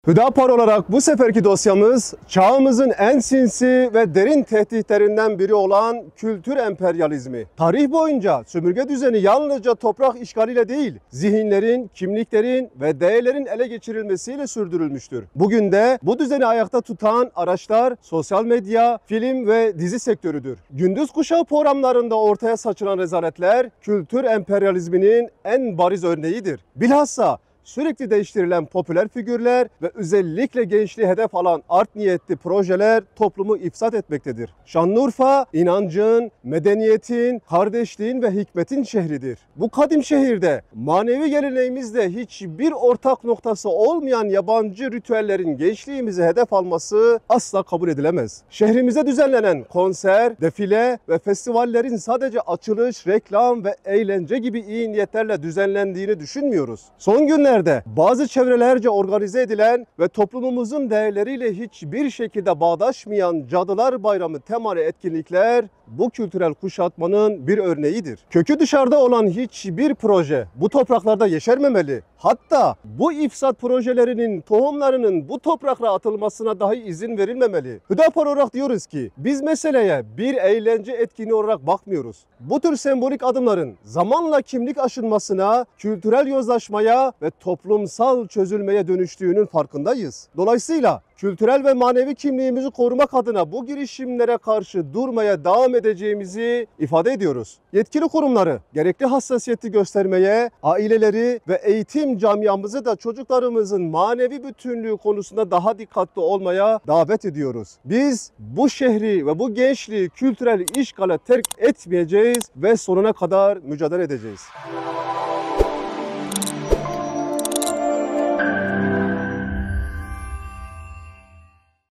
Hüdapar olarak bu seferki dosyamız çağımızın en sinsi ve derin tehditlerinden biri olan kültür emperyalizmi. Tarih boyunca sömürge düzeni yalnızca toprak işgaliyle değil, zihinlerin, kimliklerin ve değerlerin ele geçirilmesiyle sürdürülmüştür. Bugün de bu düzeni ayakta tutan araçlar sosyal medya, film ve dizi sektörüdür. Gündüz kuşağı programlarında ortaya saçılan rezaletler kültür emperyalizminin en bariz örneğidir. Bilhassa sürekli değiştirilen popüler figürler ve özellikle gençliği hedef alan art niyetli projeler toplumu ifsad etmektedir. Şanlıurfa, inancın, medeniyetin, kardeşliğin ve hikmetin şehridir. Bu kadim şehirde manevi geleneğimizde hiçbir ortak noktası olmayan yabancı ritüellerin gençliğimizi hedef alması asla kabul edilemez. Şehrimize düzenlenen konser, defile ve festivallerin sadece açılış, reklam ve eğlence gibi iyi niyetlerle düzenlendiğini düşünmüyoruz. Son günlerde bazı çevrelerce organize edilen ve toplumumuzun değerleriyle hiçbir şekilde bağdaşmayan Cadılar Bayramı temalı etkinlikler bu kültürel kuşatmanın bir örneğidir. Kökü dışarıda olan hiçbir proje bu topraklarda yeşermemeli. Hatta bu ifsat projelerinin tohumlarının bu topraklara atılmasına dahi izin verilmemeli. Hüdapar olarak diyoruz ki biz meseleye bir eğlence etkinliği olarak bakmıyoruz. Bu tür sembolik adımların zamanla kimlik aşınmasına, kültürel yozlaşmaya ve toplumsal çözülmeye dönüştüğünün farkındayız. Dolayısıyla kültürel ve manevi kimliğimizi korumak adına bu girişimlere karşı durmaya devam edeceğimizi ifade ediyoruz. Yetkili kurumları gerekli hassasiyeti göstermeye, aileleri ve eğitim camiamızı da çocuklarımızın manevi bütünlüğü konusunda daha dikkatli olmaya davet ediyoruz. Biz bu şehri ve bu gençliği kültürel işgale terk etmeyeceğiz ve sonuna kadar mücadele edeceğiz.